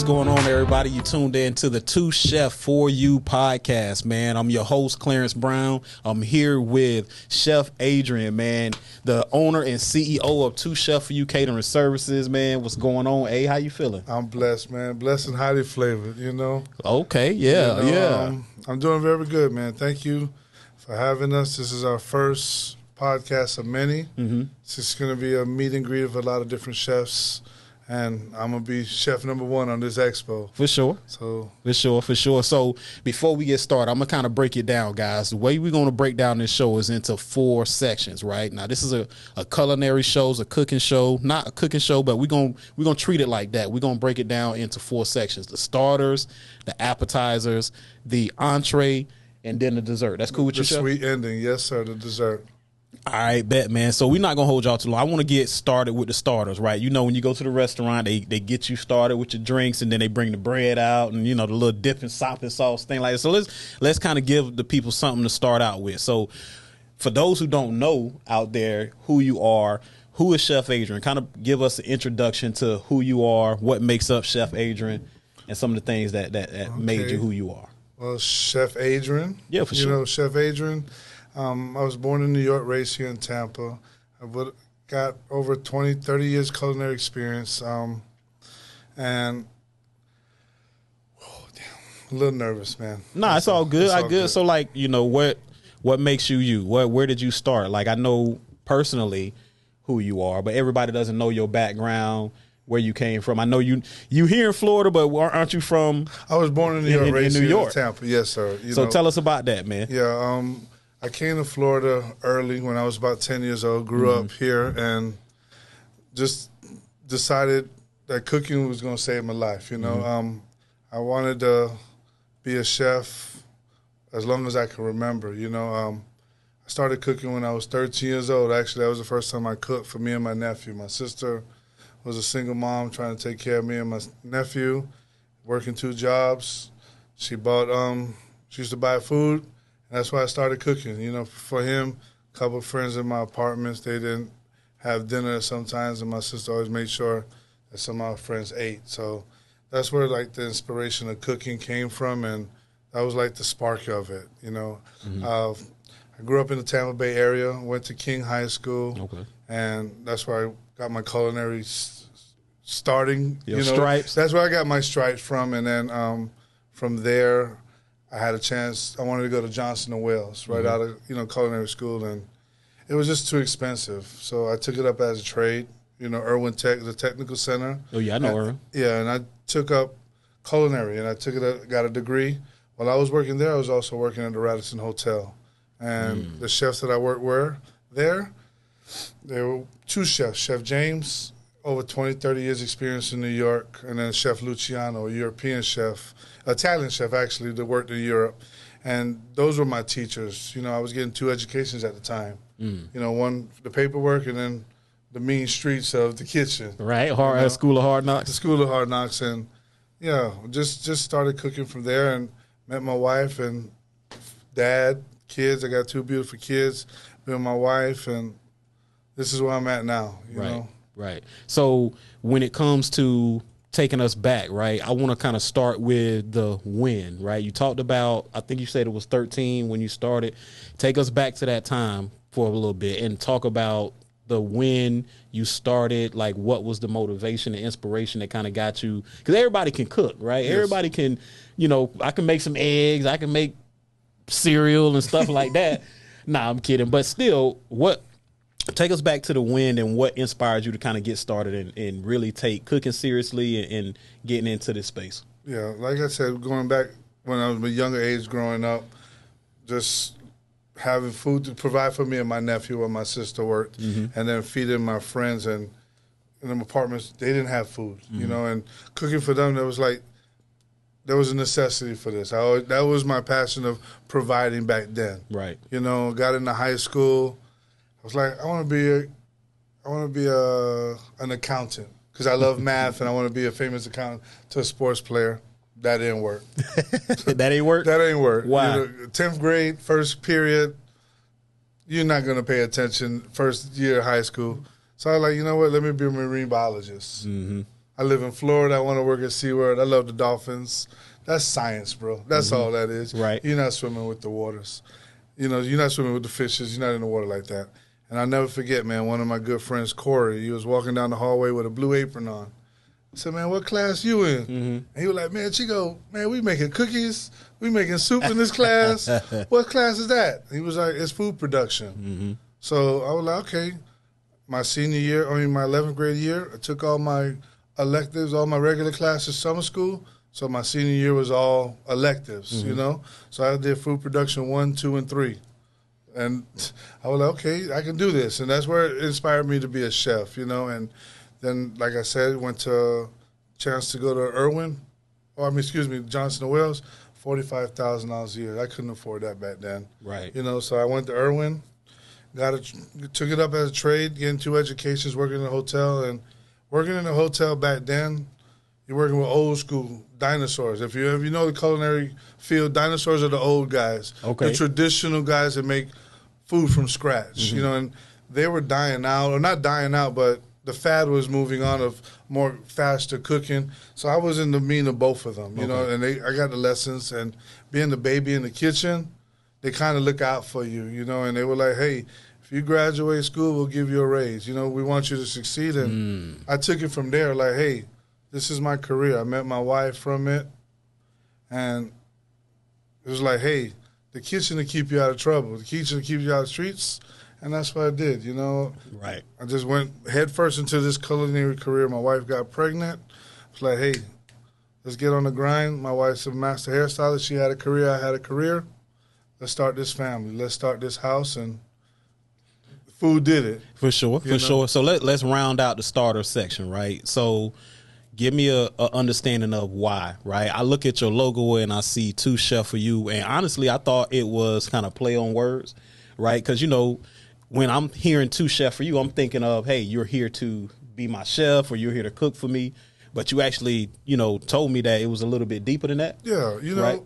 going on, everybody? You tuned in to the Two Chef For You podcast, man. I'm your host, Clarence Brown. I'm here with Chef Adrian, man, the owner and CEO of Two Chef For You Catering Services, man. What's going on, A? How you feeling? I'm blessed, man. Blessed and highly flavored, you know. Okay, yeah, yeah. I'm doing very good, man. Thank you for having us. This is our first podcast of many. Mm-hmm. This is going to be a meet and greet of a lot of different chefs. And I'm going to be chef number one on this expo. For sure. So For sure. So before we get started, I'm going to kind of break it down, guys. The way we're going to break down this show is into 4 sections, right? Now, this is a culinary show, it's a cooking show. Not a cooking show, but we're going to treat it like that. We're going to break it down into 4 sections. The starters, the appetizers, the entree, and then the dessert. That's cool with you, Chef? The sweet ending. Yes, sir, the dessert. All right, bet, man. So we're not going to hold y'all too long. I want to get started with the starters, right? You know, when you go to the restaurant, they get you started with your drinks, and then they bring the bread out and, you know, the little dip and sop and sauce thing like that. So let's kind of give the people something to start out with. So for those who don't know out there who you are, who is Chef Adrian? Kind of give us an introduction to who you are, what makes up Chef Adrian, and some of the things that made you who you are. Well, Chef Adrian. Yeah, for sure. You know, Chef Adrian. I was born in New York, raised here in Tampa. I got over 20, 30 years culinary experience. And, damn, a little nervous, man. Nah, it's all good. Good. So, like, you know, what makes you you? Where did you start? Like, I know personally who you are, but everybody doesn't know your background, where you came from. I know you here in Florida, but aren't you from? I was born in New York, raised in New York. In Tampa. Yes, sir. So tell us about that, man. Yeah, I came to Florida early when I was about 10 years old, grew up here, and just decided that cooking was going to save my life, you know. I wanted to be a chef as long as I can remember, you know. I started cooking when I was 13 years old. Actually, that was the first time I cooked for me and my nephew. My sister was a single mom trying to take care of me and my nephew, working 2 jobs. She used to buy food. And that's why I started cooking. You know, for him, a couple of friends in my apartments, they didn't have dinner sometimes, and my sister always made sure that some of our friends ate. So that's where, like, the inspiration of cooking came from, and that was, like, the spark of it, you know. I grew up in the Tampa Bay area, went to King High School, and that's where I got my culinary starting. Your stripes? That's where I got my stripes from, and then from there, I had a chance. I wanted to go to Johnson & Wales right out of, you know, culinary school, and it was just too expensive. So I took it up as a trade. You know, Irwin Tech, the technical center. Oh yeah, I know Irwin. Yeah, and I took up culinary, and I got a degree. While I was working there, I was also working at the Radisson Hotel, and the chefs that I worked were there. There were 2 chefs: Chef James, over 20, 30 years experience in New York, and then Chef Luciano, a European chef. Italian chef, actually, that worked in Europe. And those were my teachers. You know, I was getting 2 educations at the time. You know, one, the paperwork, and then the mean streets of the kitchen. Right, School of Hard Knocks. The School of Hard Knocks. And, yeah, just started cooking from there and met my wife and dad, kids. I got 2 beautiful kids, met my wife, and this is where I'm at now, you know. Right. So when it comes to taking us back, right, I want to kind of start with the when, right? You talked about, I think you said it was 13 when you started. Take us back to that time for a little bit and talk about the when you started, like what was the motivation and inspiration that kind of got you, because everybody can cook, right? Yes. Everybody can, you know, I can make some eggs, I can make cereal and stuff like that. Nah, I'm kidding. But still, take us back to the when and what inspired you to kind of get started and really take cooking seriously and getting into this space. Yeah, like I said, going back when I was a younger age growing up, just having food to provide for me and my nephew where my sister worked, and then feeding my friends. And in them apartments, they didn't have food, you know, and cooking for them, there was a necessity for this. That was my passion of providing back then. Right. You know, got into high school. I was like, I want to be an accountant because I love math and I want to be a famous accountant to a sports player. That didn't work. That ain't work? That ain't work. Why? You know, 10th grade, first period, you're not going to pay attention first year of high school. So I was like, you know what, let me be a marine biologist. I live in Florida. I want to work at SeaWorld. I love the dolphins. That's science, bro. That's all that is. Right. You're not swimming with the waters. You know, you're not swimming with the fishes. You're not in the water like that. And I'll never forget, man, one of my good friends, Corey, he was walking down the hallway with a blue apron on. I said, man, what class you in? And he was like, man, Chico, man, we making cookies. We making soup in this class. What class is that? He was like, it's food production. So I was like, okay. My senior year, my 11th grade year, I took all my electives, all my regular classes, summer school. So my senior year was all electives, you know. So I did food production 1, 2, and 3. And I was like, okay, I can do this. And that's where it inspired me to be a chef, you know. And then, like I said, went to chance to go to Johnson & Wales, $45,000 a year. I couldn't afford that back then. Right. You know, so I went to Irwin, took it up as a trade, getting 2 educations, working in a hotel. And working in a hotel back then, you're working with old school dinosaurs. If you know the culinary field, dinosaurs are the old guys. Okay. The traditional guys that make food from scratch, you know, and they were dying out, or not dying out, but the fad was moving on of more faster cooking. So I was in the mean of both of them, you know, and I got the lessons. And being the baby in the kitchen, they kind of look out for you, you know, and they were like, hey, if you graduate school, we'll give you a raise. You know, we want you to succeed. And I took it from there, like, hey, this is my career. I met my wife from it. And it was like, hey, the kitchen to keep you out of trouble. The kitchen to keep you out of the streets. And that's what I did, you know. Right. I just went head first into this culinary career. My wife got pregnant. It's like, hey, let's get on the grind. My wife's a master hairstylist. She had a career. I had a career. Let's start this family. Let's start this house. And food did it. For sure. So let's round out the starter section, right? So give me a understanding of why, right? I look at your logo and I see 2 Chef for You. And honestly, I thought it was kind of play on words, right? Because, you know, when I'm hearing 2 Chef for You, I'm thinking of, hey, you're here to be my chef or you're here to cook for me. But you actually, you know, told me that it was a little bit deeper than that. Yeah, you know, right?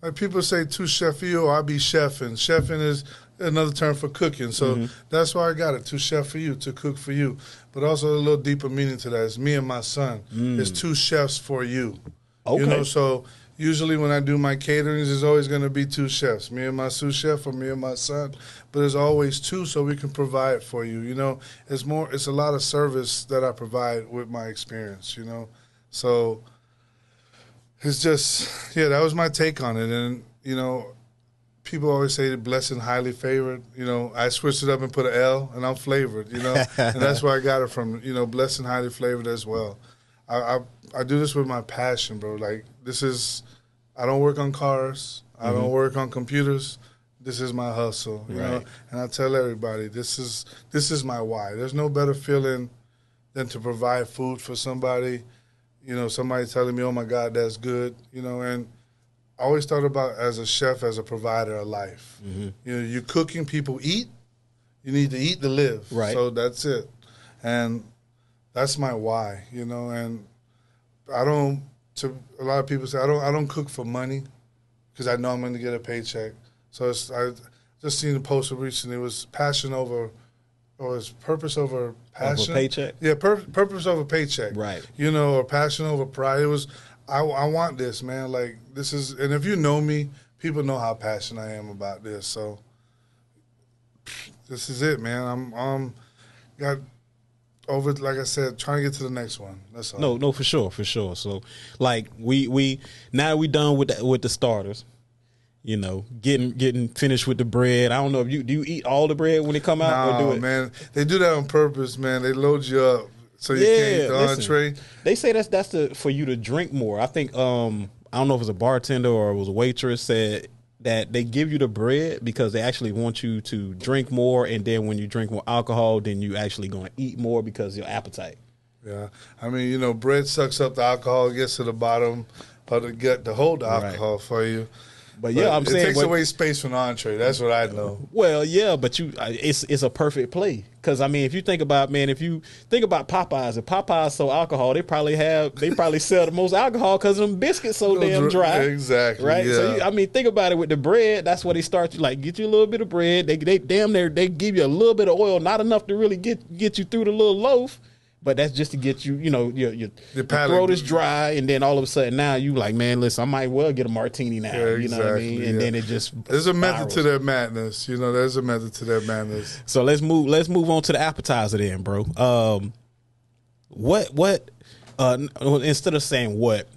Like people say 2 Chef for You, or I be chefing. Chefing is another term for cooking. So that's why I got it, 2 Chef for You, to cook for you. But also a little deeper meaning to that. It's me and my son. It's 2 chefs for you. Okay. You know, so usually when I do my caterings, there's always going to be 2 chefs, me and my sous chef or me and my son. But there's always 2 so we can provide for you. You know, it's a lot of service that I provide with my experience, you know. So it's just, yeah, that was my take on it. And, you know, people always say blessed and highly favored. You know, I switched it up and put an L, and I'm flavored, you know. And that's where I got it from, you know, blessed and highly flavored as well. I do this with my passion, bro. Like, I don't work on cars. I don't work on computers. This is my hustle, you know. And I tell everybody, this is my why. There's no better feeling than to provide food for somebody. You know, somebody telling me, oh, my God, that's good, you know. And I always thought about as a chef, as a provider of life. You know, you're cooking, people eat. You need to eat to live. Right. So that's it. And that's my why, you know. And a lot of people say, I don't cook for money because I know I'm going to get a paycheck. So I just seen the post recently. It was passion over, or it's purpose over passion. Over paycheck? Yeah, purpose over paycheck. Right. You know, or passion over pride. It was, I want this, man. Like, this is, and if you know me, people know how passionate I am about this. So this is it, man. I'm got over, like I said, trying to get to the next one. That's all. No, for sure. So, like, we now we done with the starters. You know, getting finished with the bread. I don't know if do you eat all the bread when it come out? No, or do it? Man, they do that on purpose, man. They load you up so you can't eat the entree. They say that's for you to drink more. I think I don't know if it was a bartender or it was a waitress said that they give you the bread because they actually want you to drink more, and then when you drink more alcohol, then you actually going to eat more because your appetite. Yeah, I mean, you know, bread sucks up the alcohol, gets to the bottom of the gut to hold the alcohol for you. But yeah, I'm saying it takes away space from the entree. That's what I know. Well, yeah, but it's a perfect play because I mean, if you think about Popeyes, if Popeyes sold alcohol, they probably sell the most alcohol because them biscuits so damn dry. Exactly. Right. Yeah. So think about it with the bread. That's what they start you like. Get you a little bit of bread. They damn near they give you a little bit of oil, not enough to really get you through the little loaf. But that's just to get you, your palate. throat is dry, and then all of a sudden now you like, man, listen, I might well get a martini now. Yeah, you know what I mean? And then it just there's a method spirals. to their madness. There's a method to their madness. So let's move on to the appetizer then, bro. Instead of saying what,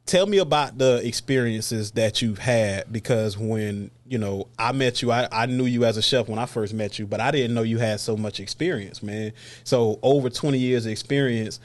tell me about the experiences that you've had, because when I met you, I knew you as a chef when I first met you, but I didn't know you had so much experience, man. So over 20 years of experience,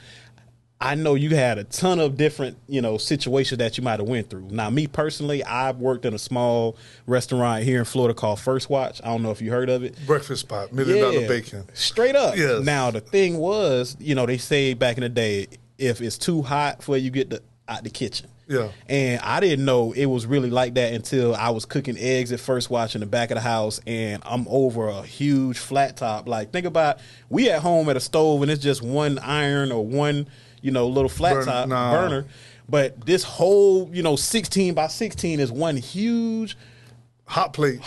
I know you had a ton of different situations that you might have went through. Now, me personally, I've worked in a small restaurant here in Florida called First Watch. I don't know if you heard of it. Breakfast spot, $1 million bacon, straight up. Yes. Now the thing was, they say back in the day, if it's too hot for you, get out the kitchen. Yeah. And I didn't know it was really like that until I was cooking eggs at First Watch in the back of the house, and I'm over a huge flat top. Like, think about, we at home at a stove and it's just one iron or one, little flat top burner. But this whole, 16 by 16 is one huge hot plate.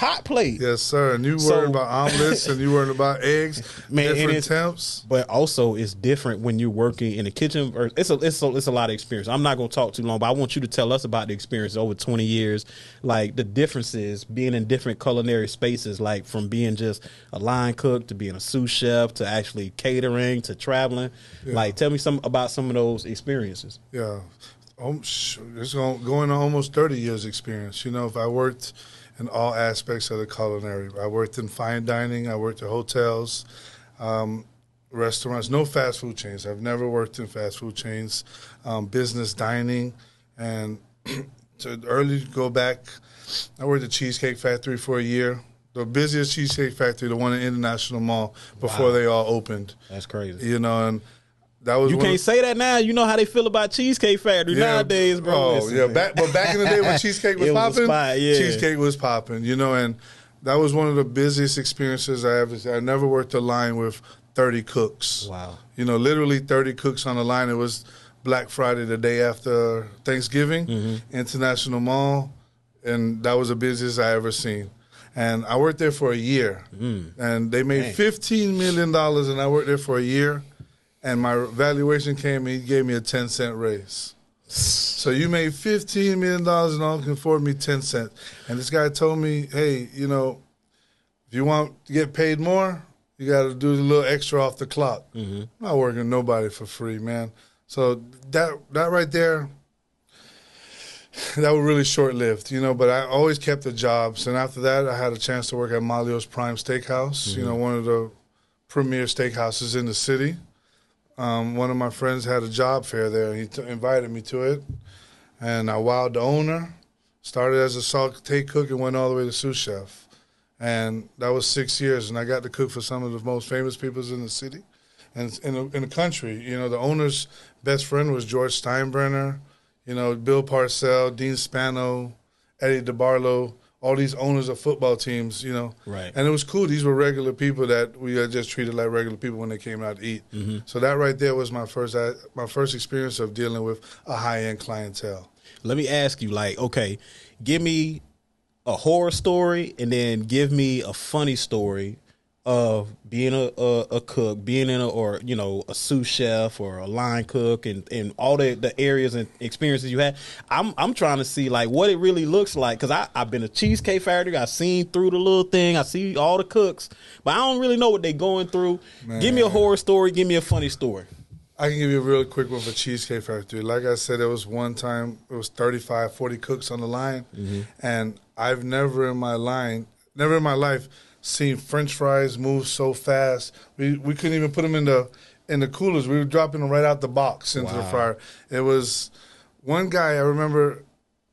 Yes, sir. And you worried about omelets and you worried about eggs, man, different temps. But also, it's different when you're working in the kitchen. It's a lot of experience. I'm not going to talk too long, but I want you to tell us about the experience over 20 years, like the differences being in different culinary spaces, like from being just a line cook to being a sous chef to actually catering to traveling. Yeah. Like, tell me about some of those experiences. Yeah. It's going on almost 30 years experience. If I worked in all aspects of the culinary. I worked in fine dining. I worked at hotels, restaurants, no fast food chains. I've never worked in fast food chains, business dining. And to early go back, I worked at Cheesecake Factory for a year. The busiest Cheesecake Factory, the one in International Mall, before they all opened. That's crazy. And that was, you can't say that now. You know how they feel about Cheesecake Factory nowadays, bro. Oh, yeah. But back in the day when Cheesecake was popping, Cheesecake was popping, and that was one of the busiest experiences I ever had. I never worked a line with 30 cooks. Wow. Literally 30 cooks on the line. It was Black Friday, the day after Thanksgiving, International Mall, and that was the busiest I ever seen. And I worked there for a year, and they made $15 million, and I worked there for a year. And my valuation came, and he gave me a 10-cent raise. So you made $15 million and all can afford me 10 cents. And this guy told me, hey, if you want to get paid more, you got to do a little extra off the clock. I'm not working nobody for free, man. So that right there, that was really short-lived, but I always kept the jobs. And after that, I had a chance to work at Malio's Prime Steakhouse, one of the premier steakhouses in the city. One of my friends had a job fair there. He invited me to it, and I wowed the owner. Started as a saute cook and went all the way to sous chef. And that was 6 years, and I got to cook for some of the most famous people in the city and in the country. The owner's best friend was George Steinbrenner, Bill Parcells, Dean Spano, Eddie DeBarlo, all these owners of football teams, Right. And it was cool. These were regular people that we had just treated like regular people when they came out to eat. So that right there was my first experience of dealing with a high-end clientele. Let me ask you, okay, give me a horror story and then give me a funny story of being a cook, being in a sous chef or a line cook, and all the areas and experiences you had. I'm trying to see what it really looks like, because I've been to Cheesecake Factory. I've seen through the little thing. I see all the cooks, but I don't really know what they're going through. Man. Give me a horror story. Give me a funny story. I can give you a real quick one for Cheesecake Factory. Like I said, there was one time it was 35, 40 cooks on the line, and I've never in my life seen French fries move so fast. We couldn't even put them in the coolers. We were dropping them right out the box into the fryer. It was one guy, I remember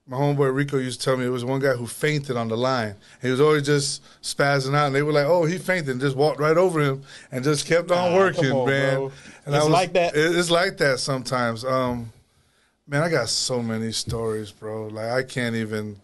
my homeboy Rico used to tell me, it was one guy who fainted on the line. He was always just spazzing out, and they were like, oh, he fainted, and just walked right over him and just kept on working, man. Bro. And it's like that. It's like that sometimes. Man, I got so many stories, bro. I can't even...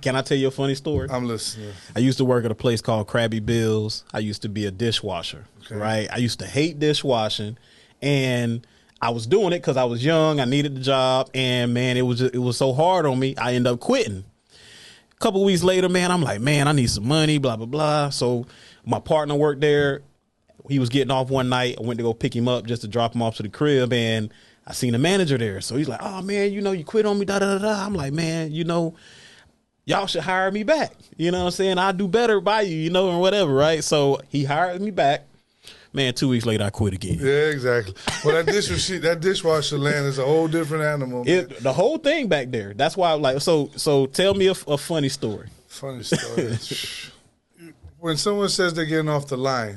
Can I tell you a funny story? I'm listening. I used to work at a place called Krabby Bill's. I used to be a dishwasher, right? I used to hate dishwashing, and I was doing it because I was young. I needed the job, and man, it was so hard on me. I ended up quitting. A couple of weeks later, man, I'm like, man, I need some money, blah blah blah. So my partner worked there. he was getting off one night. I went to go pick him up just to drop him off to the crib, and I seen the manager there. So he's like, "Oh man, you quit on me, da da da da." I'm like, "Man, y'all should hire me back. You know what I'm saying? I'll do better by you, or whatever, right?" So he hired me back. Man, 2 weeks later, I quit again. Yeah, exactly. Well, that dishwasher land is a whole different animal. The whole thing back there. That's why I'm like, so tell me a funny story. Funny story. When someone says they're getting off the line,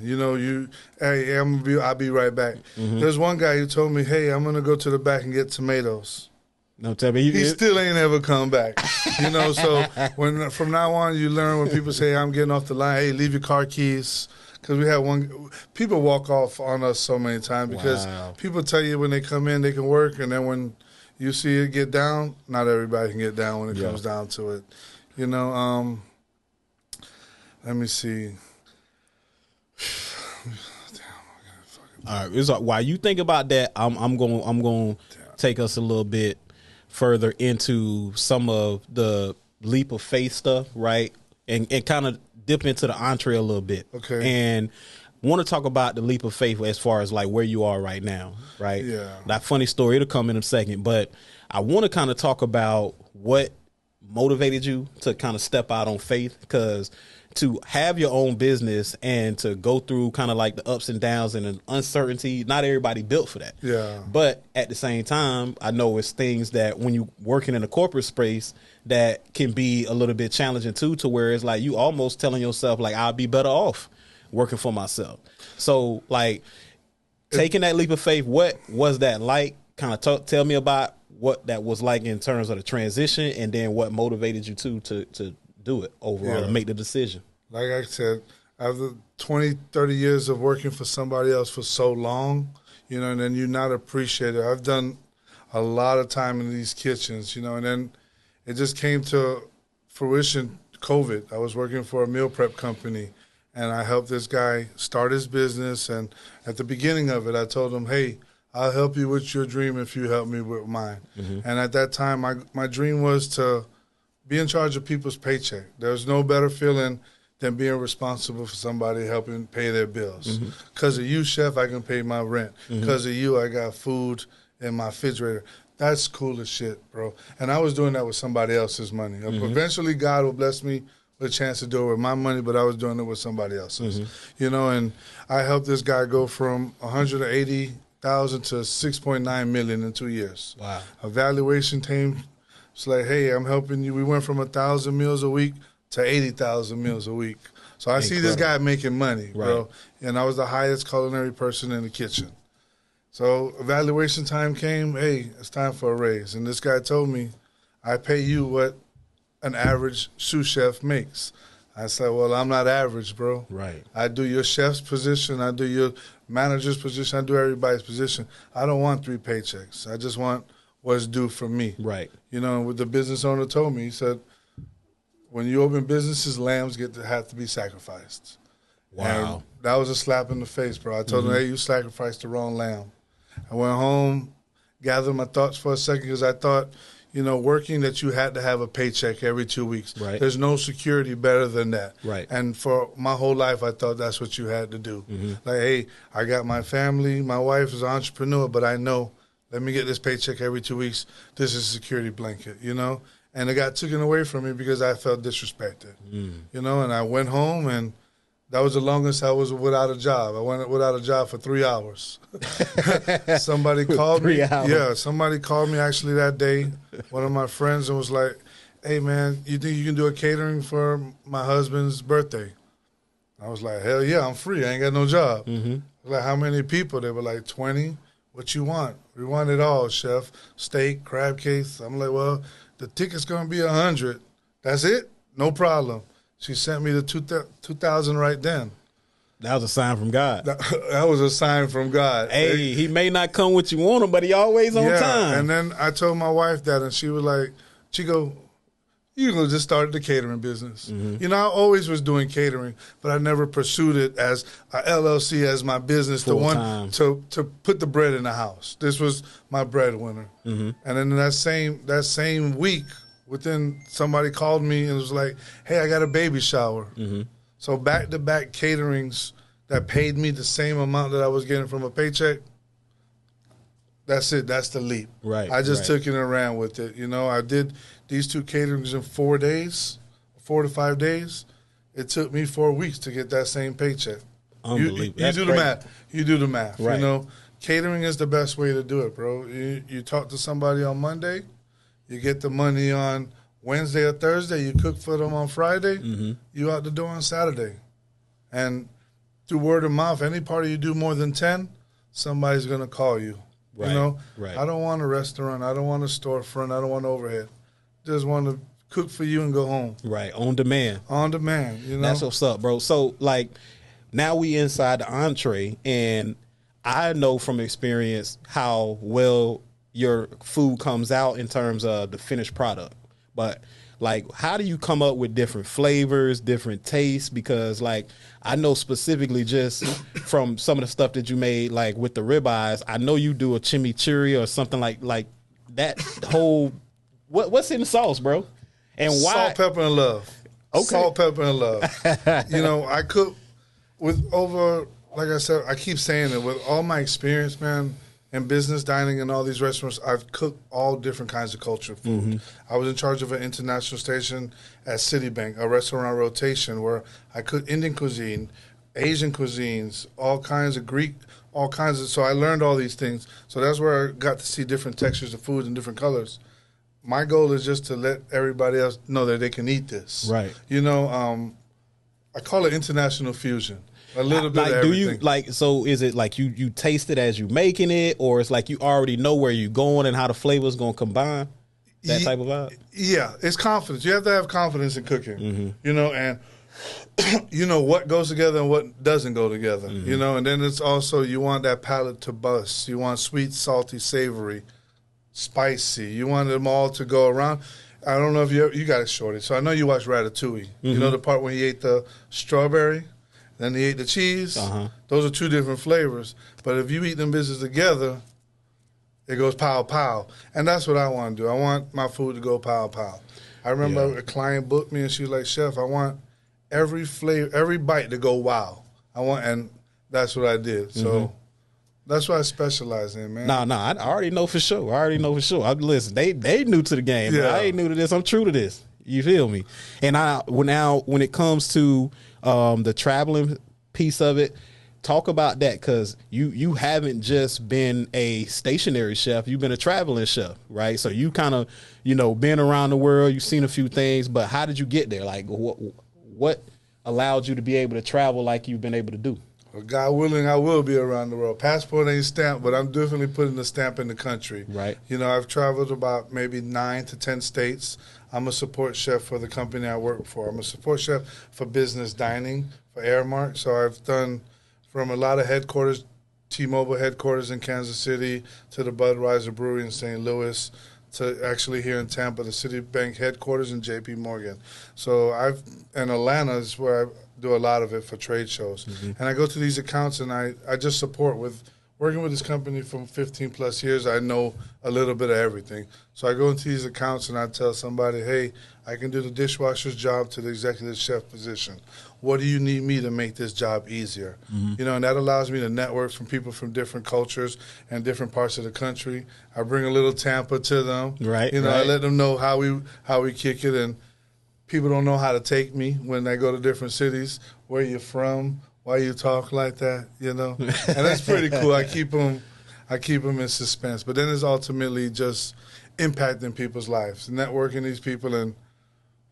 hey, I'll be right back. Mm-hmm. There's one guy who told me, hey, I'm going to go to the back and get tomatoes. No, tell me. He still ain't ever come back. So from now on, you learn when people say, I'm getting off the line, hey, leave your car keys. Because we had people walk off on us so many times because people tell you when they come in they can work, and then when you see it get down, not everybody can get down when it comes down to it. Let me see. All right, so while you think about that, I'm going to take us a little bit further into some of the leap of faith stuff, right? And kind of dip into the entree a little bit. Okay. And want to talk about the leap of faith as far as like where you are right now, right? Yeah. That funny story, it'll come in a second, but I want to kind of talk about what motivated you to kind of step out on faith, because to have your own business and to go through kind of like the ups and downs and the uncertainty, not everybody built for that. Yeah. But at the same time, I know it's things that when you working in a corporate space that can be a little bit challenging too, to where it's like you almost telling yourself like, I'll be better off working for myself. So like taking that leap of faith, what was that like? Kind of tell me about what that was like in terms of the transition, and then what motivated you to do it overall and make the decision. Like I said, after 20, 30 years of working for somebody else for so long, and then you're not appreciated. I've done a lot of time in these kitchens, and then it just came to fruition, COVID. I was working for a meal prep company, and I helped this guy start his business. And at the beginning of it, I told him, hey, I'll help you with your dream if you help me with mine. Mm-hmm. And at that time, my dream was to be in charge of people's paycheck. There's no better feeling than being responsible for somebody helping pay their bills. Because of you, chef, I can pay my rent. Because of you, I got food in my refrigerator. That's cool as shit, bro. And I was doing that with somebody else's money. Eventually, God will bless me with a chance to do it with my money, but I was doing it with somebody else's. And I helped this guy go from 180,000 to 6.9 million in 2 years. Wow. A valuation team. It's like, hey, I'm helping you. We went from 1,000 meals a week to 80,000 meals a week. So I see this guy making money, bro. And I was the highest culinary person in the kitchen. So evaluation time came. Hey, it's time for a raise. And this guy told me, I pay you what an average sous chef makes. I said, well, I'm not average, bro. Right. I do your chef's position. I do your manager's position. I do everybody's position. I don't want 3 paychecks. I just want what's due from me. Right. What the business owner told me, he said, when you open businesses, lambs have to be sacrificed. Wow. And that was a slap in the face, bro. I told him, hey, you sacrificed the wrong lamb. I went home, gathered my thoughts for a second, because I thought, working that you had to have a paycheck every 2 weeks. Right. There's no security better than that. Right. And for my whole life, I thought that's what you had to do. Like, hey, I got my family. My wife is an entrepreneur, but I know, let me get this paycheck every 2 weeks. This is a security blanket, And it got taken away from me because I felt disrespected, And I went home, and that was the longest I was without a job. I went without a job for 3 hours. Somebody called me. 3 hours. Yeah, somebody called me actually that day, one of my friends, and was like, hey, man, you think you can do a catering for my husband's birthday? I was like, hell yeah, I'm free. I ain't got no job. I was like, how many people? They were like, 20. What you want? We want it all, chef. Steak, crab cakes. I'm like, well, the ticket's going to be 100. That's it? No problem. She sent me the 2,000 right then. That was a sign from God. That was a sign from God. Hey, he may not come what you want him, but he always on time. And then I told my wife that, and she was like, Chico, you gonna just start the catering business. I always was doing catering, but I never pursued it as a LLC, as my business, Full the one time. to put the bread in the house. This was my breadwinner. And then that same week, within, somebody called me and was like, hey, I got a baby shower. So back-to-back caterings that paid me the same amount that I was getting from a paycheck, that's it. That's the leap. Right. I just took it and ran with it. You know, I did these 2 caterings in 4 days, 4 to 5 days. It took me 4 weeks to get that same paycheck. Unbelievable. You do the math. You do the math. Right. You know, catering is the best way to do it, bro. You talk to somebody on Monday, you get the money on Wednesday or Thursday, you cook for them on Friday, you out the door on Saturday. And through word of mouth, any party you do more than 10, somebody's going to call you. Right. You know, right. I don't want a restaurant. I don't want a storefront. I don't want overhead. Just want to cook for you and go home. Right. On demand. On demand. You know, that's what's up, bro. So like now we inside the entree, and I know from experience how well your food comes out in terms of the finished product. But like, how do you come up with different flavors, different tastes? Because like, I know specifically just from some of the stuff that you made, like with the ribeyes, I know you do a chimichurri or something like that whole, what's in the sauce, bro? And why? Salt, pepper, and love. Okay. Salt, pepper, and love. You know, I cook with over, like I said, I keep saying it, with all my experience, man, in business, dining, and all these restaurants, I've cooked all different kinds of culture food. I was in charge of an international station at Citibank, a restaurant rotation where I cooked Indian cuisine, Asian cuisines, all kinds of Greek, all kinds of, so I learned all these things. So that's where I got to see different textures of food and different colors. My goal is just to let everybody else know that they can eat this. Right. You know, I call it international fusion. A little bit like, of everything. do you like? So is it like you taste it as you making it, or it's like you already know where you're going and how the flavors gonna combine? That type of vibe. Yeah, it's confidence. You have to have confidence in cooking. You know, and you know what goes together and what doesn't go together. You know, and then it's also you want that palate to bust. You want sweet, salty, savory, spicy. You want them all to go around. I don't know if you got it, Shorty. So I know you watch Ratatouille. You know the part when he ate the strawberry. Then he ate the cheese. Those are 2 different flavors. But if you eat them business together, it goes pow, pow. And that's what I want to do. I want my food to go pow, pow. I remember a client booked me, and she was like, Chef, I want every flavor, every bite to go wow. And that's what I did. So that's what I specialize in, man. No, I already know for sure. Listen, they new to the game. Yeah. I ain't new to this. I'm true to this. You feel me? And when it comes to the traveling piece of it, talk about that, because you haven't just been a stationary chef, you've been a traveling chef, right? So you kind of, been around the world, you've seen a few things, but how did you get there? Like what allowed you to be able to travel like you've been able to do? Well, God willing, I will be around the world. Passport ain't stamped, but I'm definitely putting a stamp in the country. Right. I've traveled about maybe 9 to 10 states. I'm a support chef for the company I work for. I'm a support chef for business dining, for Airmark. So I've done from a lot of headquarters, T-Mobile headquarters in Kansas City, to the Budweiser Brewery in St. Louis, to actually here in Tampa, the Citibank headquarters in J.P. Morgan. So in Atlanta is where I do a lot of it for trade shows. And I go to these accounts and I just support with working with this company for 15 plus years. I know a little bit of everything. So I go into these accounts and I tell somebody, hey, I can do the dishwasher's job to the executive chef position. What do you need me to make this job easier? And that allows me to network from people from different cultures and different parts of the country. I bring a little Tampa to them. Right. I let them know how we kick it, and people don't know how to take me when they go to different cities. Where you from? Why you talk like that? And that's pretty cool. I keep them in suspense. But then it's ultimately just impacting people's lives, networking these people, and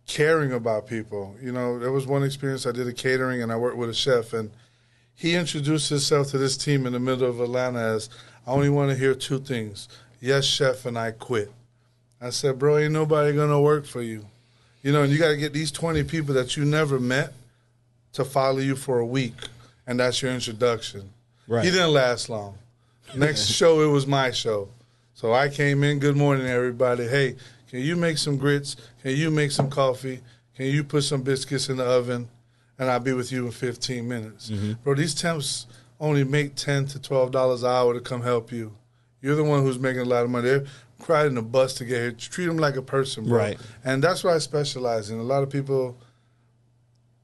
caring about people. There was one experience I did a catering, and I worked with a chef, and he introduced himself to this team in the middle of Atlanta as, I only want to hear 2 things: yes, chef, and I quit. I said, bro, ain't nobody going to work for you. And you got to get these 20 people that you never met to follow you for a week, and that's your introduction. Right. He didn't last long. Next show, it was my show. So I came in, good morning, everybody. Hey, can you make some grits? Can you make some coffee? Can you put some biscuits in the oven? And I'll be with you in 15 minutes. Bro, these temps only make $10 to $12 an hour to come help you. You're the one who's making a lot of money. They're riding the bus to get here. Treat them like a person, bro. Right. And that's what I specialize in. A lot of people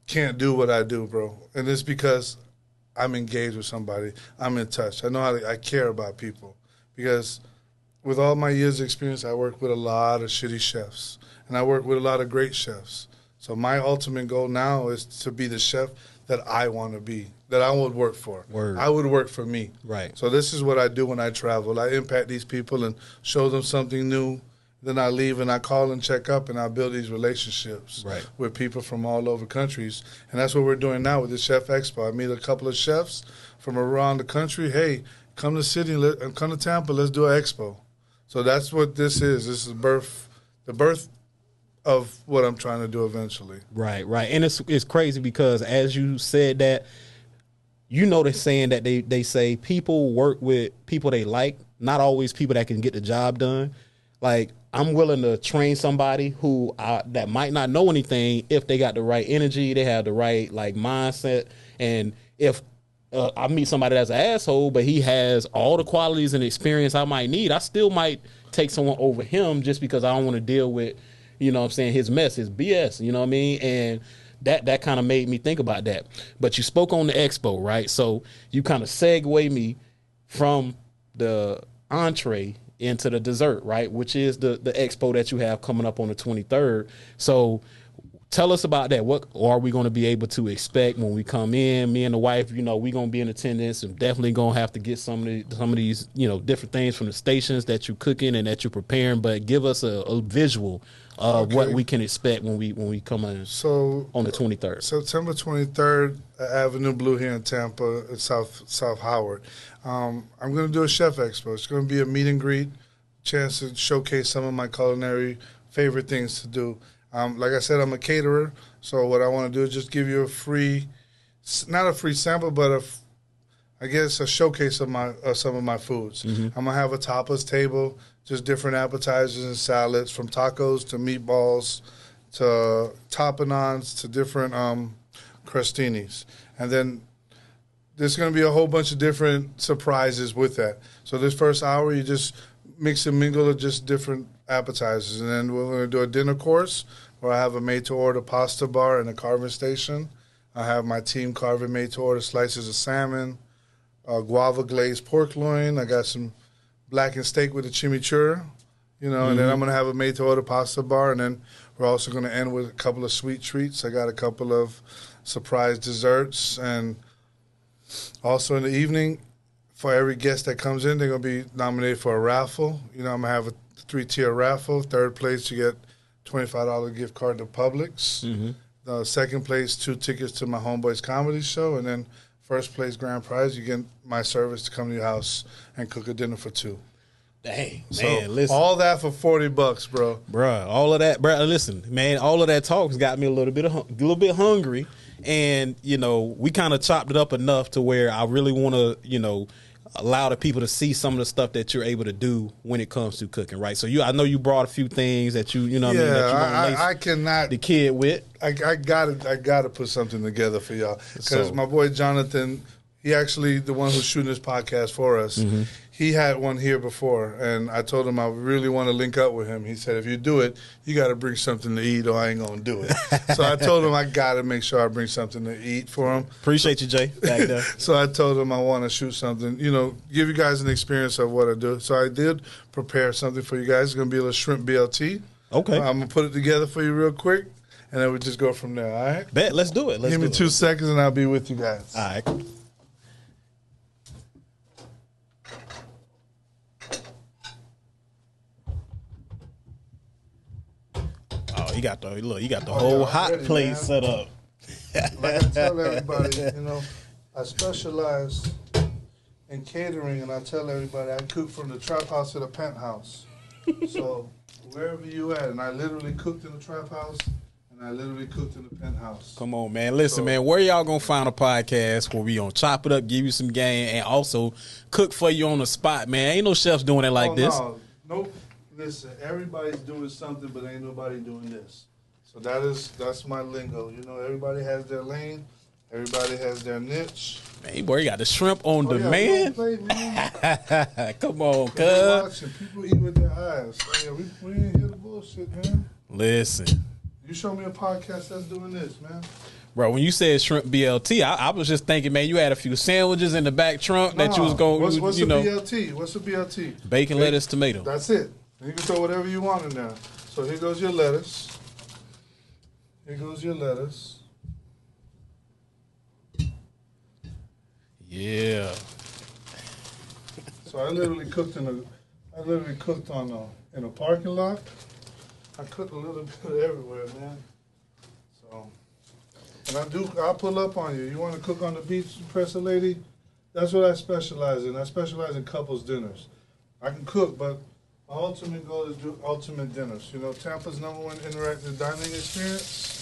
can't do what I do, bro. And it's because I'm engaged with somebody. I'm in touch. I know how I care about people because with all my years of experience, I work with a lot of shitty chefs, and I work with a lot of great chefs. So my ultimate goal now is to be the chef that I want to be, that I would work for. Word. I would work for me. Right. So this is what I do when I travel. I impact these people and show them something new. Then I leave and I call and check up, and I build these relationships with people from all over countries. And that's what we're doing now with the Chef Expo. I meet a couple of chefs from around the country. Hey, come to the city, come to Tampa, let's do an expo. So that's what this is. This is the birth of what I'm trying to do eventually. Right. And it's crazy because as you said that, you know they're saying that they say people work with people they like, not always people that can get the job done. Like, I'm willing to train somebody who that might not know anything if they got the right energy, they have the right like mindset. And if I meet somebody that's an asshole, but he has all the qualities and experience I might need, I still might take someone over him just because I don't want to deal with, you know what I'm saying, his mess, his BS, you know what I mean? And that kind of made me think about that. But you spoke on the expo, right? So you kind of segue me from the entree into the dessert, right? Which is the expo that you have coming up on the 23rd. So tell us about that. What are we going to be able to expect when we come in? Me and the wife, you know, we're going to be in attendance and definitely going to have to get some of these, you know, different things from the stations that you're cooking and that you're preparing, but give us a visual of what we can expect when we come in on the 23rd. September 23rd, Avenue Blue here in Tampa, South Howard. I'm going to do a Chef Expo. It's going to be a meet and greet, chance to showcase some of my culinary favorite things to do. Like I said, I'm a caterer, so what I want to do is just give you a free, not a free sample, but a showcase of some of my foods. Mm-hmm. I'm going to have a tapas table, just different appetizers and salads, from tacos to meatballs to tapenades to different crostinis. And then there's going to be a whole bunch of different surprises with that. So this first hour, you just mix and mingle of just different appetizers. And then we're going to do a dinner course where I have a made-to-order pasta bar and a carving station. I have my team carving made-to-order slices of salmon, guava glazed pork loin. I got some blackened steak with a chimichurri, you know, and then I'm going to have a made-to-order pasta bar. And then we're also going to end with a couple of sweet treats. I got a couple of surprise desserts. And also in the evening, for every guest that comes in, they're going to be nominated for a raffle. You know, I'm going to have a 3-tier raffle. Third place, you get $25 gift card to Publix. Mm-hmm. The second place, 2 tickets to my Homeboys comedy show. And then first place grand prize, you get my service to come to your house and cook a dinner for 2. Dang, so man, listen. All that for $40, bro. Bruh, all of that, bruh, listen, man, all of that talk's got me a little bit hungry. And, you know, we kind of chopped it up enough to where I really want to, you know, allow the people to see some of the stuff that you're able to do when it comes to cooking, right? So I know you brought a few things that you know what I mean, that you want to I cannot the kid with. I gotta put something together for y'all, because my boy Jonathan, he actually the one who's shooting this podcast for us. Mm-hmm. He had one here before, and I told him I really want to link up with him. He said, if you do it, you got to bring something to eat, or I ain't going to do it. So I told him I got to make sure I bring something to eat for him. Appreciate you, Jay, back there. So I told him I want to shoot something, you know, give you guys an experience of what I do. So I did prepare something for you guys. It's going to be a little shrimp BLT. Okay. I'm going to put it together for you real quick, and then we just go from there, all right? Bet, let's do it. Give me 2 seconds, and I'll be with you guys. All right. You got the whole hot ready, plate man. set up. Like I tell everybody, you know, I specialize in catering, and I tell everybody I cook from the trap house to the penthouse. So wherever you at, and I literally cooked in the trap house, and I literally cooked in the penthouse. Come on, man. Listen, man, where y'all gonna find a podcast where we gonna chop it up, give you some game, and also cook for you on the spot, man? Ain't no chefs doing it like this. Nope. Listen, everybody's doing something, but ain't nobody doing this. So that's my lingo. You know, everybody has their lane. Everybody has their niche. Man, boy, you got the shrimp on demand. Play, man. Come on, cuz. People eat with their eyes. So, yeah, we ain't hear the bullshit, man. Listen. You show me a podcast that's doing this, man. Bro, when you said shrimp BLT, I was just thinking, man, you had a few sandwiches in the back trunk that you was going, what's you a know. BLT? What's a BLT? Bacon, lettuce, tomato. That's it. You can throw whatever you want in there. So here goes your lettuce. Here goes your lettuce. Yeah. So I literally cooked in a parking lot. I cooked a little bit everywhere, man. So, and I'll pull up on you. You want to cook on the beach, Presser Lady? That's what I specialize in. I specialize in couples dinners. I can cook, but my ultimate goal is to do ultimate dinners. You know, Tampa's #1 interactive dining experience.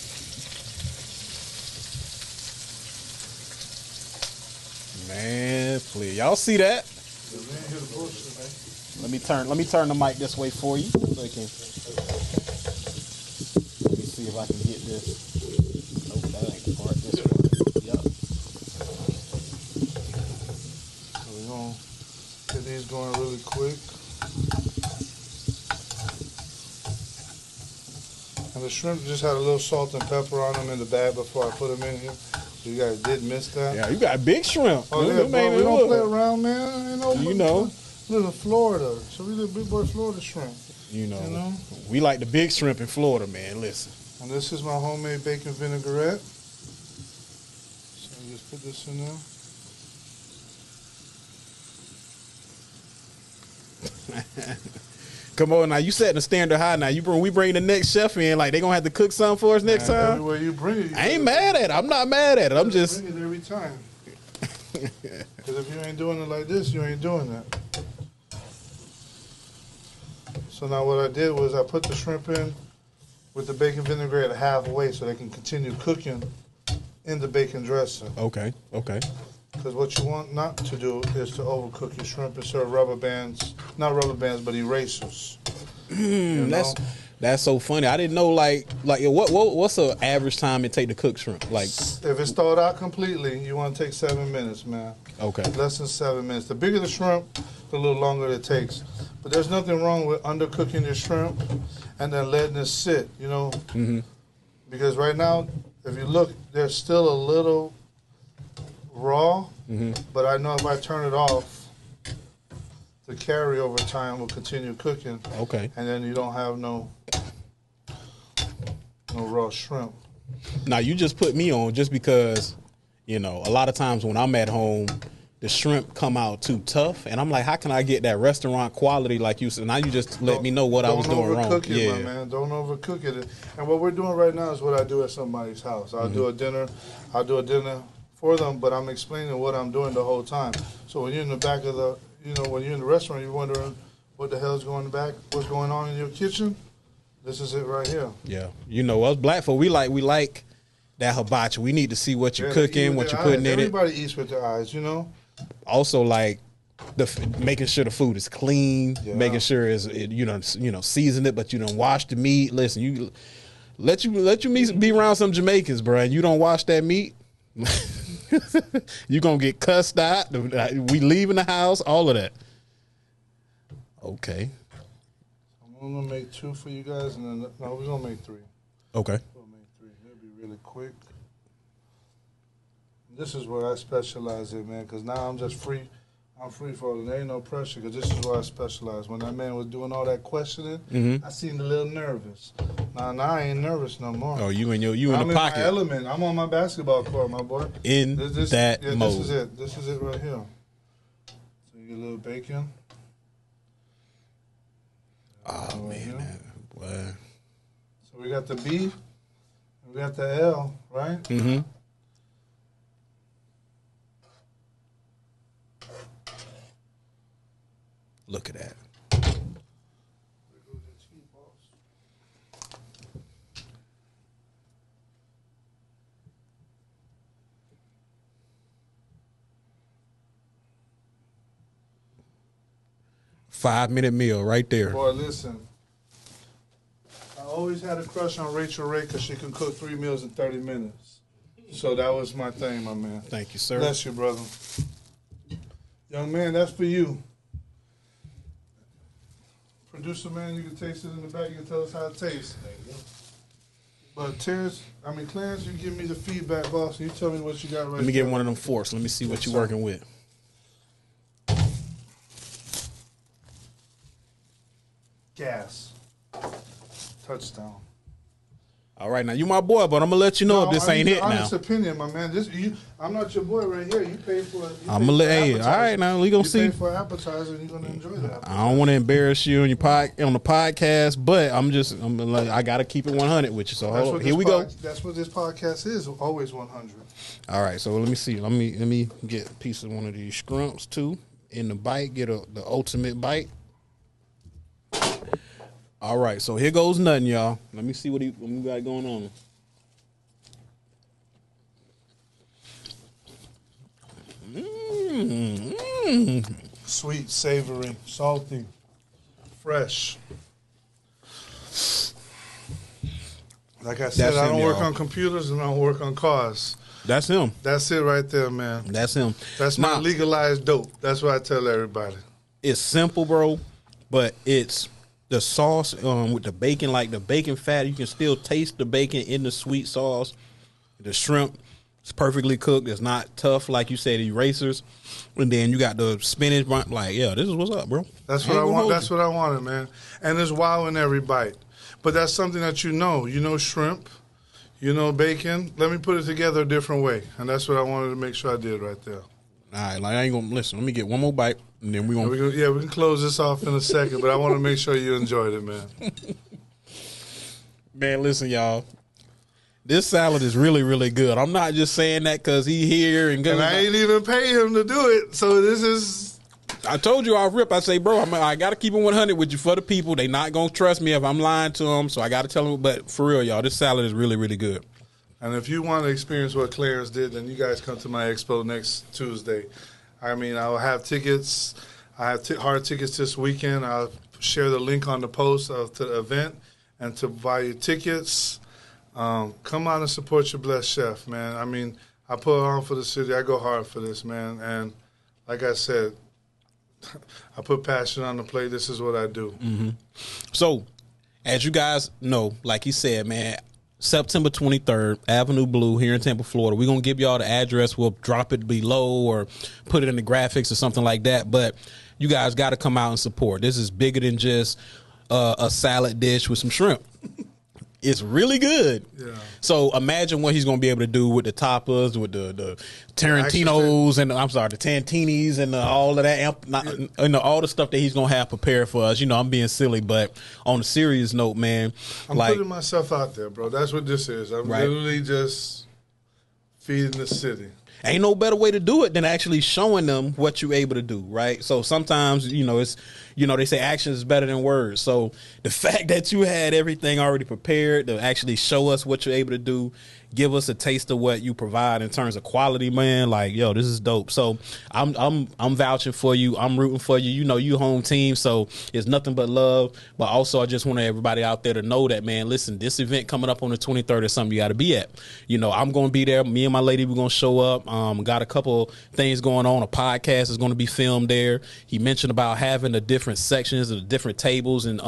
Man, please. Y'all see that? Let me turn the mic this way for you. So I can, let me see if I can get this. Nope, that ain't the part. This one. Yep. So we're gonna get these going really quick. And the shrimp just had a little salt and pepper on them in the bag before I put them in here. So you guys did miss that. Yeah, you got big shrimp. Oh, yeah, bro, we don't play around, man. You know. We live in Florida, so we live big boy Florida shrimp. You know, we like the big shrimp in Florida, man. Listen. And this is my homemade bacon vinaigrette. So I just put this in there. Come on now, you setting the standard high now. We bring the next chef in, like they gonna have to cook something for us next time. Everywhere you bring it, I ain't mad at it. I'm not mad at it. I'm just bring it every time. Because if you ain't doing it like this, you ain't doing that. So now what I did was I put the shrimp in with the bacon vinaigrette halfway so they can continue cooking in the bacon dressing. okay. Because what you want not to do is to overcook your shrimp and serve rubber bands, not rubber bands, but erasers. You know? That's so funny. I didn't know like what's the average time it take to cook shrimp? Like if it's thawed out completely, you want to take 7 minutes, man. Okay. Less than 7 minutes. The bigger the shrimp, the little longer it takes. But there's nothing wrong with undercooking your shrimp and then letting it sit, you know? Mm-hmm. Because right now, if you look, there's still a little raw, but I know if I turn it off, the carryover time will continue cooking. Okay. And then you don't have no raw shrimp. Now you just put me on just because, you know, a lot of times when I'm at home, the shrimp come out too tough, and I'm like, how can I get that restaurant quality like you said? Now you just let me know what I was doing wrong. Don't overcook it, my man. Don't overcook it. And what we're doing right now is what I do at somebody's house. I'll do a dinner for them, but I'm explaining what I'm doing the whole time. So when you're in the back of the, you know, when you're in the restaurant, you're wondering what the hell's going back, what's going on in your kitchen. This is it right here. Yeah, you know us black folk, we like that hibachi. We need to see what you're cooking, what you're putting in it. Everybody eats with their eyes, you know. Also, like making sure the food is clean, making sure it's season it, but you don't wash the meat. Listen, you let you be around some Jamaicans, bro, and you don't wash that meat. You're gonna get cussed out. We leaving the house, all of that. Okay. I'm gonna make 2 for you guys, and then we're gonna make 3. Okay. We'll make 3. It'll be really quick. This is what I specialize in, man, because now I'm just free. I'm free falling. There ain't no pressure, because this is where I specialize. When that man was doing all that questioning, I seemed a little nervous. Now I ain't nervous no more. Oh, you in the pocket. I'm in my element. I'm on my basketball court, my boy. Mode. This is it. This is it right here. So you get a little bacon. Oh, man. Boy. So we got the B, and we got the L, right? Mm-hmm. Look at that. 5-minute meal right there. Boy, listen. I always had a crush on Rachel Ray because she can cook 3 meals in 30 minutes. So that was my thing, my man. Thank you, sir. Bless you, brother. Young man, that's for you. Producer man, you can taste it in the back. You can tell us how it tastes. But Clarence, you give me the feedback, boss. You tell me what you got right now. Let me get one of them forks. Let me see what you're working with. Gas. Touchdown. All right, now you my boy, but I'm gonna let you know if this ain't it now. Honest opinion, my man. I'm not your boy right here. You pay for it. I'm gonna let. All right, now we gonna see. You pay for appetizer, and you're gonna enjoy that. I don't want to embarrass you on on the podcast, but I gotta keep it 100 with you. So here we go. That's what this podcast is. Always 100. All right, so let me see. Let me get a piece of one of these scrumps too in the bite. Get the ultimate bite. All right, so here goes nothing, y'all. Let me see what we got going on. Sweet, savory, salty, fresh. Like I said, I don't work on computers and I don't work on cars. That's him. That's it right there, man. That's him. That's my legalized dope. That's what I tell everybody. It's simple, bro, but it's the sauce with the bacon, like the bacon fat. You can still taste the bacon in the sweet sauce. The shrimp is perfectly cooked. It's not tough, like you said, erasers. And then you got the spinach. Like, yeah, this is what's up, bro. That's what I want. That's what I wanted, man. And it's wow in every bite. But that's something that you know. You know shrimp. You know bacon. Let me put it together a different way. And that's what I wanted to make sure I did right there. All right, like I ain't gonna listen. Let me get one more bite, and then we can close this off in a second. But I want to make sure you enjoyed it, man. Man, listen, y'all. This salad is really, really good. I'm not just saying that because he here and good. And I ain't even pay him to do it. So this is. I told you off rip. I say, bro, I got to keep it 100 with you for the people. They not gonna trust me if I'm lying to them. So I got to tell them. But for real, y'all, this salad is really, really good. And if you want to experience what Clarence did, then you guys come to my expo next Tuesday. I mean, I'll have tickets. I have hard tickets this weekend. I'll share the link on the post to the event. And to buy your tickets, come out and support your blessed chef, man. I mean, I put it on for the city. I go hard for this, man. And like I said, I put passion on the plate. This is what I do. Mm-hmm. So, as you guys know, like he said, man, September 23rd, Avenue Blue here in Tampa, Florida. We're going to give y'all the address. We'll drop it below or put it in the graphics or something like that. But you guys got to come out and support. This is bigger than just a salad dish with some shrimp. It's really good. Yeah. So imagine what he's going to be able to do with the tapas, with the Tarantinos, and the Tantinis and all of that, all the stuff that he's going to have prepared for us. You know, I'm being silly, but on a serious note, man. I'm putting myself out there, bro. That's what this is. I'm literally just feeding the city. Ain't no better way to do it than actually showing them what you're able to do, right? So sometimes, they say action is better than words. So the fact that you had everything already prepared to actually show us what you're able to do, give us a taste of what you provide in terms of quality, man. Like, yo, this is dope. So I'm vouching for you. I'm rooting for you. You know, you home team, so it's nothing but love. But also, I just want everybody out there to know that, man, listen, this event coming up on the 23rd is something you got to be at. You know, I'm going to be there. Me and my lady, we're going to show up. Got a couple things going on. A podcast is going to be filmed there. He mentioned about having the different sections of the different tables and,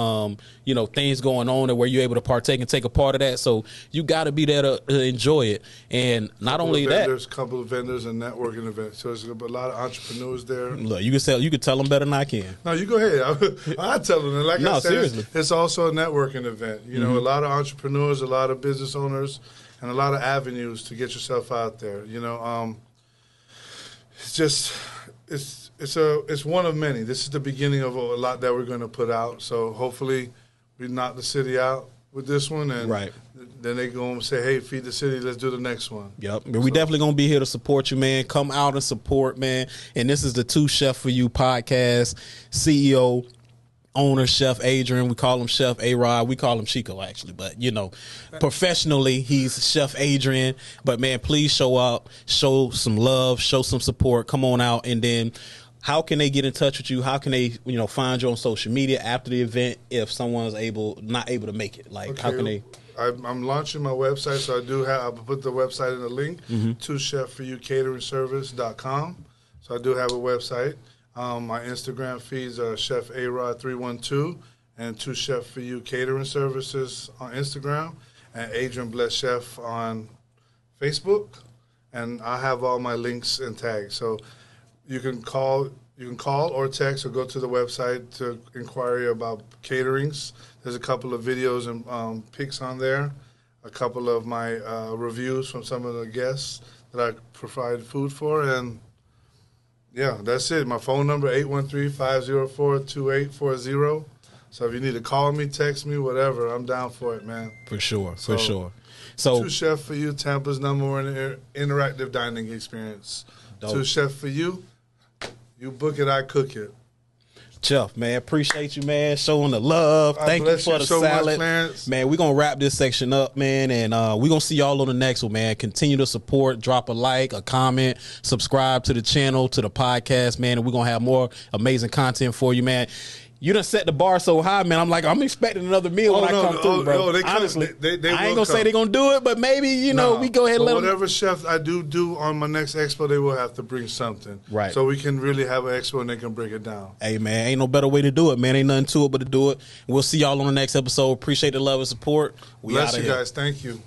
things going on where you're able to partake and take a part of that. So you got to be there to enjoy it. And not only that, there's a couple of vendors and networking events. So there's a lot of entrepreneurs there. Look, you can tell them better than I can. No, you go ahead. I tell them. Like I said, seriously. It's also a networking event. You know, a lot of entrepreneurs, a lot of business owners, and a lot of avenues to get yourself out there. You know, it's one of many. This is the beginning of a lot that we're going to put out. So hopefully we knock the city out with this one, and then they go and say, hey, feed the city, let's do the next one. Yep. But we definitely going to be here to support you, man. Come out and support, man. And this is the Two Chef For You podcast, CEO, owner, Chef Adrian. We call him Chef A-Rod. We call him Chico, actually. But, professionally, he's Chef Adrian. But, man, please show up, show some love, show some support. Come on out. And then how can they get in touch with you? How can they, find you on social media after the event if someone's not able to make it? Like, how can they? I'm launching my website, so I'll put the website in the link, tochefforyoucateringservice.com. So I do have a website. My Instagram feeds are Chef A-Rod 312 and Two Chef For You Catering Services on Instagram. and Adrian Bless Chef on Facebook, and I have all my links and tags. So you can call or text or go to the website to inquire about caterings. There's a couple of videos and pics on there, a couple of my reviews from some of the guests that I provide food for, and yeah, that's it. My phone number, 813-504-2840. So if you need to call me, text me, whatever, I'm down for it, man. For sure. So Two Chef for You, Tampa's #1 interactive dining experience. Dope. Two Chef for You. You book it, I cook it. Chef, man, appreciate you, man, showing the love. Thank you for the salad. Man, we're going to wrap this section up, man, and we're going to see y'all on the next one, man. Continue to support, drop a like, a comment, subscribe to the channel, to the podcast, man, and we're going to have more amazing content for you, man. You done set the bar so high, man. I'm expecting another meal when I come through, bro. Honestly, I ain't gonna say they're gonna do it, but maybe we go ahead and let them. Whatever chef I do on my next expo, they will have to bring something, right? So we can really have an expo and they can break it down. Hey, man, ain't no better way to do it, man. Ain't nothing to it but to do it. We'll see y'all on the next episode. Appreciate the love and support. Bless you guys. Thank you.